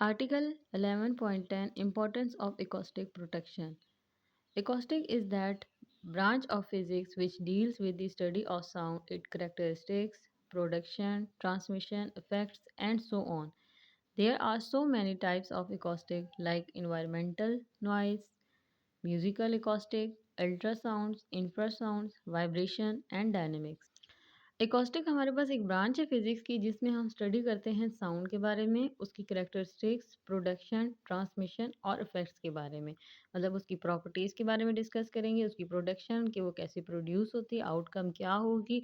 Article 11.10 Importance of Acoustic Protection. Acoustic is that branch of physics which deals with the study of sound, its characteristics, production, transmission, effects, and so on. There are so many types of acoustic like environmental noise, musical acoustic, ultrasounds, infrasounds, vibration, and dynamics. Acoustic हमारे पास एक branch है physics की जिसमें हम study करते हैं sound के बारे में, उसकी करेक्टरिस्टिक्स, प्रोडक्शन, ट्रांसमिशन और इफेक्ट्स के बारे में। मतलब उसकी प्रॉपर्टीज़ के बारे में डिस्कस करेंगे, उसकी प्रोडक्शन कि वो कैसे प्रोड्यूस होती है, आउटकम क्या होगी,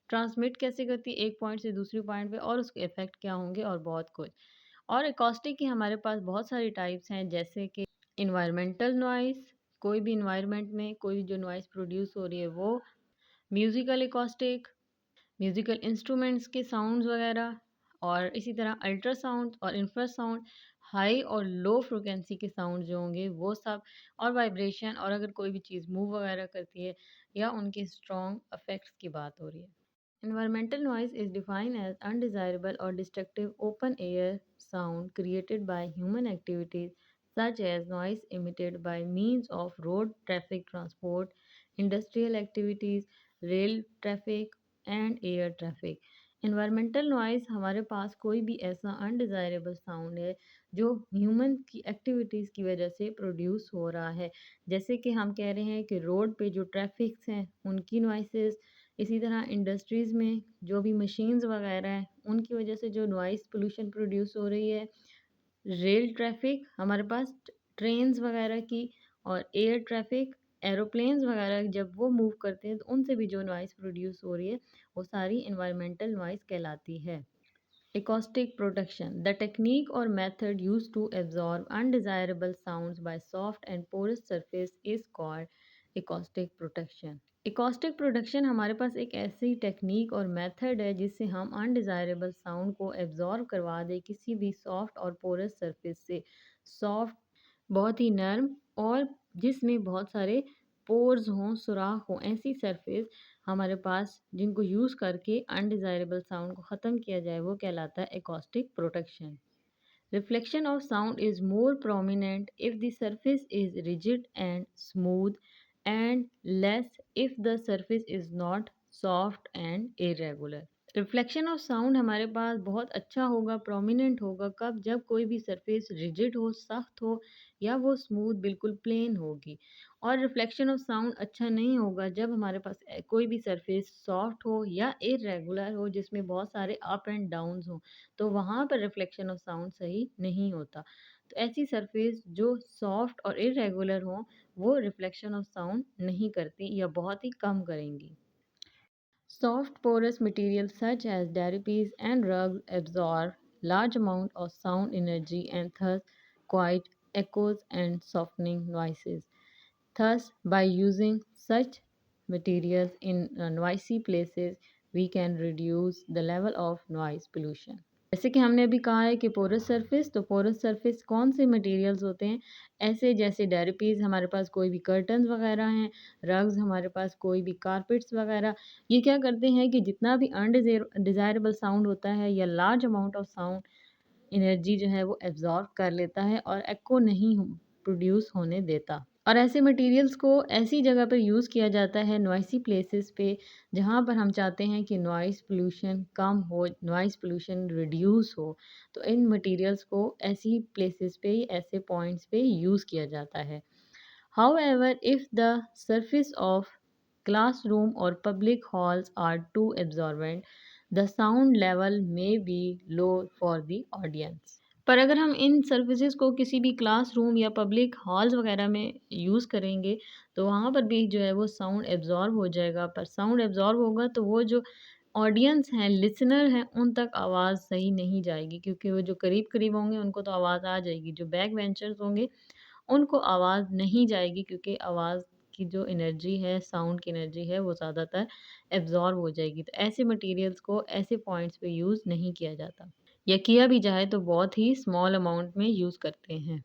ट्रांसमिट कैसे करती है एक पॉइंट से दूसरी पॉइंट पे, और उसके इफेक्ट क्या होंगे और बहुत कुछ। और एकॉस्टिक की हमारे पास बहुत सारी टाइप्स हैं, जैसे कि इन्वायरमेंटल नॉइस, कोई भी इन्वायरमेंट में कोई भी जो नॉइस प्रोड्यूस हो रही है वो। म्यूजिकल एकॉस्टिक, म्यूज़िकल इंस्ट्रूमेंट्स के साउंड्स वगैरह। और इसी तरह अल्ट्रासाउंड और इंफ्रासाउंड, हाई और लो फ्रिक्वेंसी के साउंड जो होंगे वो सब। और वाइब्रेशन, और अगर कोई भी चीज़ मूव वगैरह करती है या उनके स्ट्रॉन्ग इफेक्ट्स की बात हो रही है। Environmental noise is defined as undesirable or destructive open air sound created by human activities such as noise emitted by means of road traffic transport, industrial activities, rail traffic and air traffic. Environmental noise हमारे पास कोई भी ऐसा undesirable sound है जो human की activities की वजह से प्रोड्यूस हो रहा है। जैसे कि हम कह रहे हैं कि रोड पे जो ट्रैफिक्स हैं उनकी नॉइसेस, इसी तरह इंडस्ट्रीज़ में जो भी मशीन्स वगैरह हैं उनकी वजह से जो नॉइस पोल्यूशन प्रोड्यूस हो रही है। रेल ट्रैफिक हमारे पास ट्रेन्स वगैरह की, और एयर ट्रैफिक एरोप्लेन्स वगैरह जब वो मूव करते हैं तो उनसे भी जो नॉइस प्रोड्यूस हो रही है वो सारी इन्वायरमेंटल नॉइस कहलाती है। Acoustic protection, the technique or method used to absorb undesirable sounds by soft and porous surface is called acoustic protection. Acoustic protection हमारे पास एक ऐसी टेक्निक और मेथड है जिससे हम अनडिज़ायरेबल साउंड को एब्जॉर्ब करवा दें किसी भी सॉफ्ट और पोरस सरफेस से। सॉफ्ट बहुत ही नर्म, और जिसमें बहुत सारे पोर्स हों, सुराख हों, ऐसी सरफेस हमारे पास जिनको यूज़ करके अनडिज़ायरेबल साउंड को ख़त्म किया जाए वो कहलाता है acoustic protection. Reflection of sound is more prominent if the surface is rigid and smooth, and less if the surface is not soft and irregular. Reflection of sound हमारे पास बहुत अच्छा होगा, प्रोमिनेंट होगा कब, जब कोई भी सरफेस रिजिड हो, सख्त हो, या वो स्मूथ बिल्कुल प्लेन होगी। और रिफ्लेक्शन ऑफ साउंड अच्छा नहीं होगा जब हमारे पास कोई भी सरफेस सॉफ्ट हो या इरेगुलर हो जिसमें बहुत सारे अप एंड डाउन्स हो, तो वहाँ पर रिफ्लेक्शन ऑफ साउंड सही नहीं होता। तो ऐसी सरफेस जो सॉफ्ट और इरेगुलर हो वो रिफ्लेक्शन ऑफ साउंड नहीं करती या बहुत ही कम करेंगी। Soft porous materials such as deripes and rugs absorb large amount of sound energy and thus quiet echoes and softening noises. Thus, by using such materials in noisy places, we can reduce the level of noise pollution. जैसे कि हमने अभी कहा है कि porous surface, तो porous surface कौन से मटेरियल्स होते हैं? ऐसे जैसे डेरिपीज़, हमारे पास कोई भी कर्टन्स वगैरह हैं, रग्स, हमारे पास कोई भी कारपेट्स वगैरह, ये क्या करते हैं कि जितना भी डिज़ायरेबल साउंड होता है या large amount of sound energy जो है वो एब्जॉर्ब कर लेता है और एको नहीं प्रोड्यूस होने देता। और ऐसे मटेरियल्स को ऐसी जगह पर यूज़ किया जाता है नॉइसी प्लेसेस पे जहाँ पर हम चाहते हैं कि नॉइस पोल्यूशन कम हो, नॉइस पोल्यूशन रिड्यूस हो। तो इन मटेरियल्स को ऐसी प्लेसेस पे, ऐसे पॉइंट्स पे यूज़ किया जाता है। However, if the surface of classroom or public halls are too absorbent, the sound level may be low for the audience. पर अगर हम इन सर्विसेज को किसी भी क्लासरूम या पब्लिक हॉल्स वगैरह में यूज़ करेंगे तो वहाँ पर भी जो है वो साउंड एब्जॉर्ब हो जाएगा। पर साउंड एब्जॉर्ब होगा तो वो जो ऑडियंस हैं, लिसनर हैं, उन तक आवाज़ सही नहीं जाएगी, क्योंकि वो जो करीब करीब होंगे उनको तो आवाज़ आ जाएगी, जो बैक बेंचर्स होंगे उनको आवाज़ नहीं जाएगी, क्योंकि आवाज़ की जो एनर्जी है, साउंड की एनर्जी है, वो ज़्यादातर एब्जॉर्ब हो जाएगी। तो ऐसे मटेरियल्स को ऐसे पॉइंट्स पे यूज़ नहीं किया जाता, या किया भी जाए तो बहुत ही स्मॉल अमाउंट में यूज़ करते हैं।